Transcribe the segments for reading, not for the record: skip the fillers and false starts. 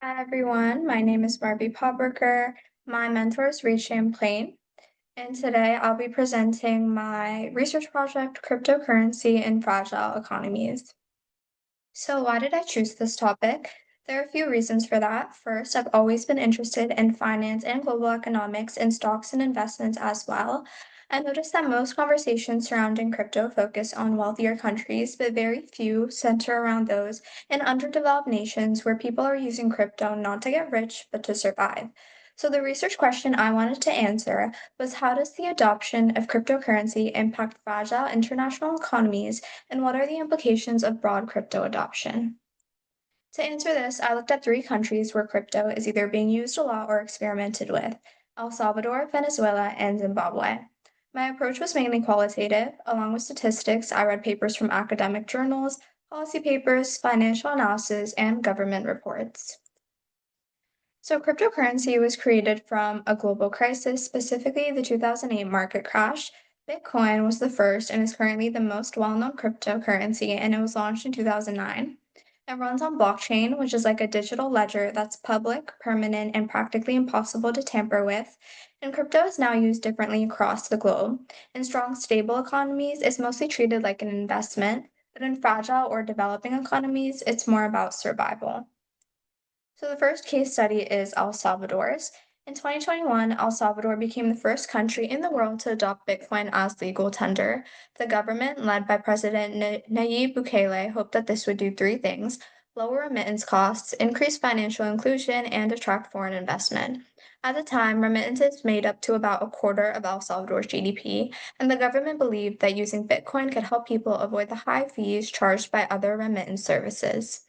Hi everyone, my name is Marvi Pabrekar. My mentor is Reed Champlain, and today I'll be presenting my research project, Cryptocurrency in Fragile Economies. So why did I choose this topic? There are a few reasons for that. First, I've always been interested in finance and global economics and stocks and investments as well. I noticed that most conversations surrounding crypto focus on wealthier countries, but very few center around those in underdeveloped nations where people are using crypto not to get rich, but to survive. So the research question I wanted to answer was, how does the adoption of cryptocurrency impact fragile international economies, and what are the implications of broad crypto adoption? To answer this, I looked at three countries where crypto is either being used a lot or experimented with: El Salvador, Venezuela, and Zimbabwe. My approach was mainly qualitative. Along with statistics, I read papers from academic journals, policy papers, financial analysis, and government reports. So, cryptocurrency was created from a global crisis, specifically the 2008 market crash. Bitcoin was the first and is currently the most well-known cryptocurrency, and it was launched in 2009. It runs on blockchain, which is like a digital ledger that's public, permanent, and practically impossible to tamper with. And crypto is now used differently across the globe. In strong, stable economies, it's mostly treated like an investment, but in fragile or developing economies, it's more about survival. So the first case study is El Salvador's. In 2021, El Salvador became the first country in the world to adopt Bitcoin as legal tender. The government, led by President Nayib Bukele, hoped that this would do three things: lower remittance costs, increase financial inclusion, and attract foreign investment. At the time, remittances made up to about a quarter of El Salvador's GDP, and the government believed that using Bitcoin could help people avoid the high fees charged by other remittance services.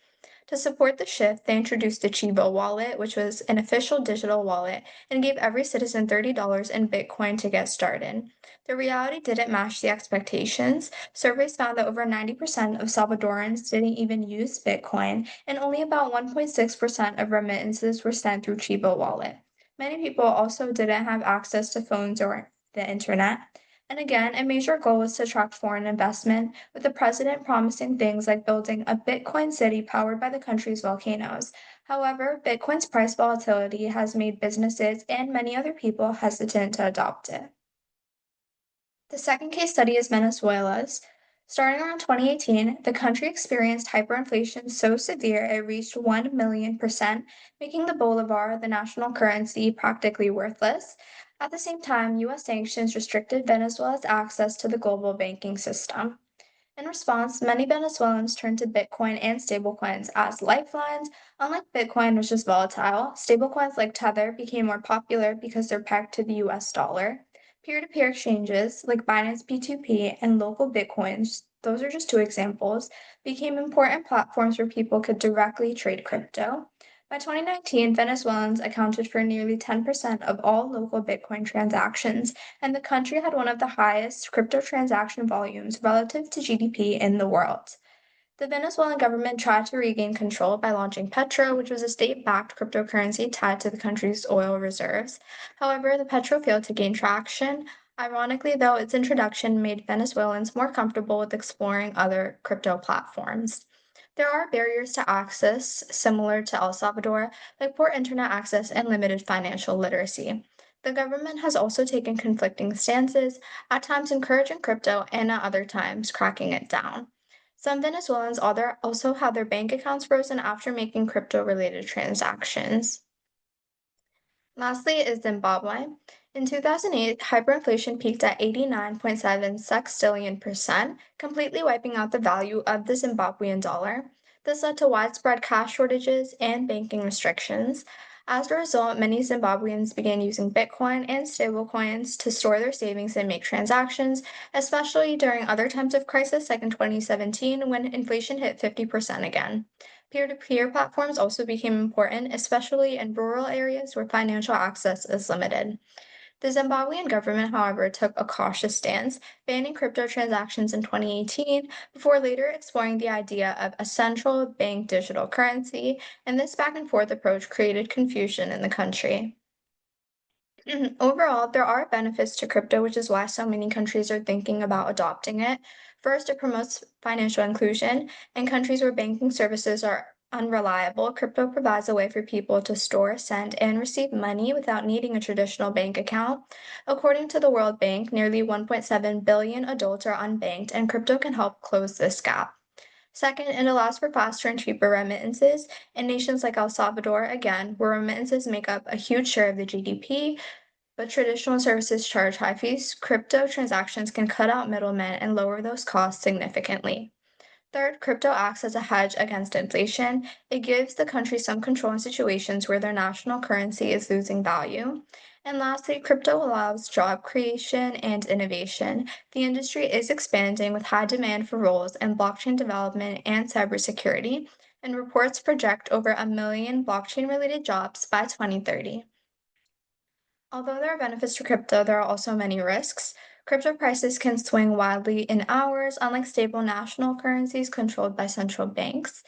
To support the shift, they introduced the Chivo wallet, which was an official digital wallet, and gave every citizen $30 in Bitcoin to get started. The reality didn't match the expectations. Surveys found that over 90% of Salvadorans didn't even use Bitcoin, and only about 1.6% of remittances were sent through Chivo wallet. Many people also didn't have access to phones or the internet. And again, a major goal was to attract foreign investment, with the president promising things like building a Bitcoin city powered by the country's volcanoes. However, Bitcoin's price volatility has made businesses and many other people hesitant to adopt it. The second case study is Venezuela's. Starting around 2018, the country experienced hyperinflation so severe it reached 1 million%, making the bolivar, the national currency, practically worthless. At the same time, US sanctions restricted Venezuela's access to the global banking system. In response, many Venezuelans turned to Bitcoin and stablecoins as lifelines. Unlike Bitcoin, which is volatile, stablecoins like Tether became more popular because they're pegged to the US dollar. Peer-to-peer exchanges like Binance P2P and local Bitcoins, those are just two examples, became important platforms where people could directly trade crypto. By 2019, Venezuelans accounted for nearly 10% of all local Bitcoin transactions, and the country had one of the highest crypto transaction volumes relative to GDP in the world. The Venezuelan government tried to regain control by launching Petro, which was a state-backed cryptocurrency tied to the country's oil reserves. However, the Petro failed to gain traction. Ironically, though, its introduction made Venezuelans more comfortable with exploring other crypto platforms. There are barriers to access similar to El Salvador, like poor internet access and limited financial literacy. The government has also taken conflicting stances, at times encouraging crypto and at other times cracking it down. Some Venezuelans also had their bank accounts frozen after making crypto-related transactions. Lastly is Zimbabwe. In 2008, hyperinflation peaked at 89.7 sextillion%, completely wiping out the value of the Zimbabwean dollar. This led to widespread cash shortages and banking restrictions. As a result, many Zimbabweans began using Bitcoin and stablecoins to store their savings and make transactions, especially during other times of crisis, like in 2017 when inflation hit 50% again. Peer-to-peer platforms also became important, especially in rural areas where financial access is limited. The Zimbabwean government, however, took a cautious stance, banning crypto transactions in 2018 before later exploring the idea of a central bank digital currency, and this back and forth approach created confusion in the country. Overall, there are benefits to crypto, which is why so many countries are thinking about adopting it. First, it promotes financial inclusion. In countries where banking services are unreliable, crypto provides a way for people to store, send, and receive money without needing a traditional bank account. According to the World Bank, nearly 1.7 billion adults are unbanked, and crypto can help close this gap. Second, it allows for faster and cheaper remittances in nations like El Salvador, again, where remittances make up a huge share of the GDP, but traditional services charge high fees. Crypto transactions can cut out middlemen and lower those costs significantly. Third, crypto acts as a hedge against inflation. It gives the country some control in situations where their national currency is losing value. And lastly, crypto allows job creation and innovation. The industry is expanding with high demand for roles in blockchain development and cybersecurity, and reports project over 1 million blockchain related jobs by 2030. Although there are benefits to crypto, there are also many risks. Crypto prices can swing wildly in hours, unlike stable national currencies controlled by central banks.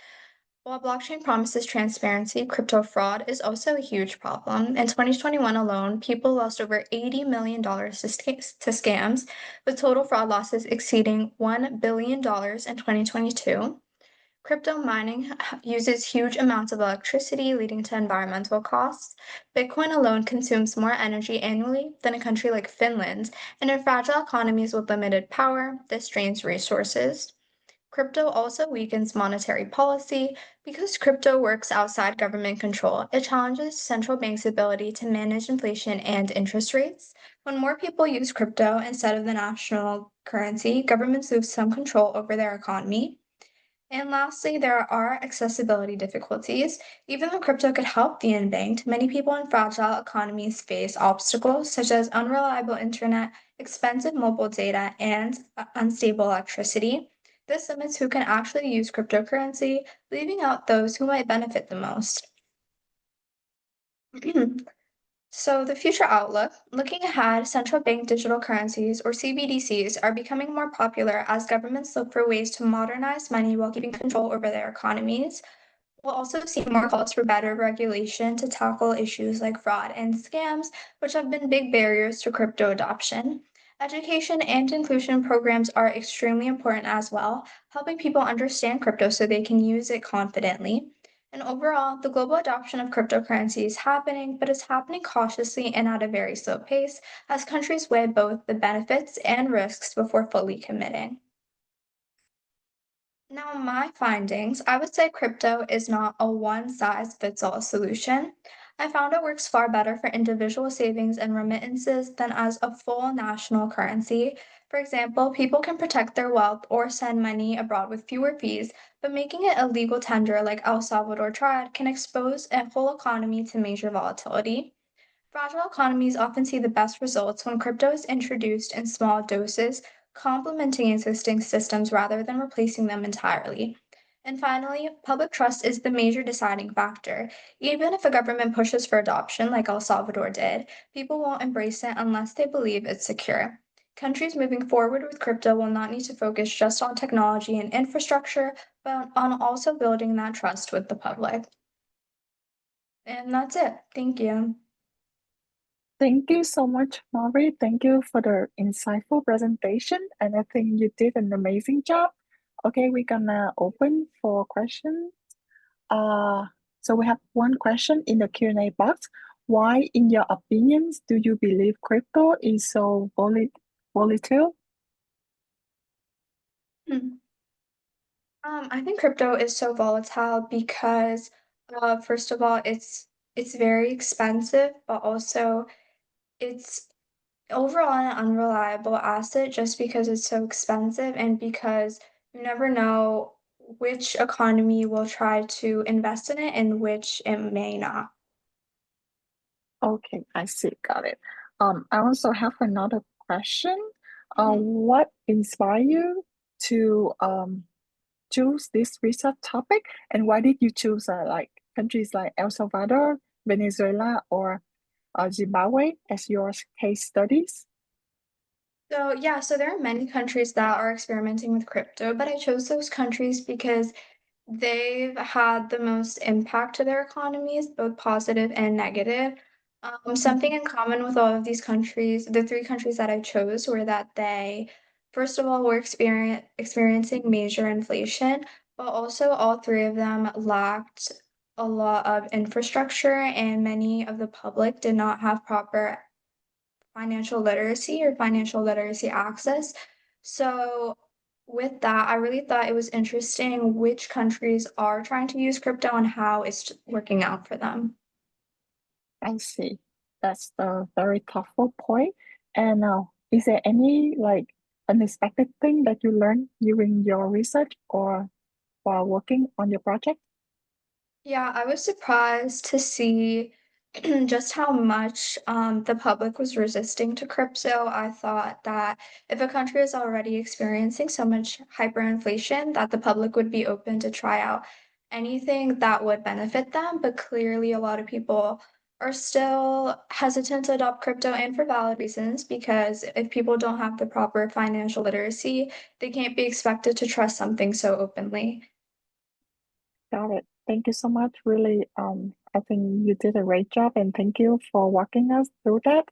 While blockchain promises transparency, crypto fraud is also a huge problem. In 2021 alone, people lost over $80 million to scams, with total fraud losses exceeding $1 billion in 2022. Crypto mining uses huge amounts of electricity, leading to environmental costs. Bitcoin alone consumes more energy annually than a country like Finland, and in fragile economies with limited power, this drains resources. Crypto also weakens monetary policy because crypto works outside government control. It challenges central banks' ability to manage inflation and interest rates. When more people use crypto instead of the national currency, governments lose some control over their economy. And lastly, there are accessibility difficulties. Even though crypto could help the unbanked, many people in fragile economies face obstacles such as unreliable internet, expensive mobile data, and unstable electricity. This limits who can actually use cryptocurrency, leaving out those who might benefit the most. So, the future outlook looking ahead, central bank digital currencies or CBDCs are becoming more popular as governments look for ways to modernize money while keeping control over their economies. We'll also see more calls for better regulation to tackle issues like fraud and scams, which have been big barriers to crypto adoption. Education and inclusion programs are extremely important as well, helping people understand crypto so they can use it confidently. And overall, the global adoption of cryptocurrency is happening, but it's happening cautiously and at a very slow pace as countries weigh both the benefits and risks before fully committing. Now, my findings, I would say crypto is not a one size fits all solution. I found it works far better for individual savings and remittances than as a full national currency. For example, people can protect their wealth or send money abroad with fewer fees, but making it a legal tender like El Salvador tried can expose a whole economy to major volatility. Fragile economies often see the best results when crypto is introduced in small doses, complementing existing systems rather than replacing them entirely. And finally, public trust is the major deciding factor. Even if a government pushes for adoption, like El Salvador did, people won't embrace it unless they believe it's secure. Countries moving forward with crypto will not need to focus just on technology and infrastructure, but on also building that trust with the public. And that's it. Thank you. Thank you so much, Marvi. Thank you for the insightful presentation, and I think you did an amazing job. Okay, we're gonna open for questions. Uh, so we have one question in the Q&A box. Why, in your opinions, do you believe crypto is so volatile? Hmm. I think crypto is so volatile because, first of all, it's very expensive, but also it's overall an unreliable asset just because it's so expensive and because you never know which economy will try to invest in it and which it may not. Okay, I see. Got it. I also have another question. Mhm. What inspired you to choose this research topic, and why did you choose like countries like El Salvador, Venezuela, or Zimbabwe as your case studies? So yeah, so there are many countries that are experimenting with crypto, but I chose those countries because they've had the most impact to their economies, both positive and negative. Something Mhm. in common with all of these countries, the three countries that I chose, were that they, first of all, were experiencing major inflation, but also all three of them lacked a lot of infrastructure, and many of the public did not have proper financial literacy access. So with that, I really thought it was interesting which countries are trying to use crypto and how it's working out for them. I see. That's a very thoughtful point. And is there any like unexpected thing that you learned during your research or while working on your project? Yeah, I was surprised to see just how much the public was resisting to crypto. I thought that if a country is already experiencing so much hyperinflation, that the public would be open to try out anything that would benefit them. But clearly, a lot of people are still hesitant to adopt crypto, and for valid reasons, because if people don't have the proper financial literacy, they can't be expected to trust something so openly. Got it. Thank you so much. Really, I think you did a great job and thank you for walking us through that.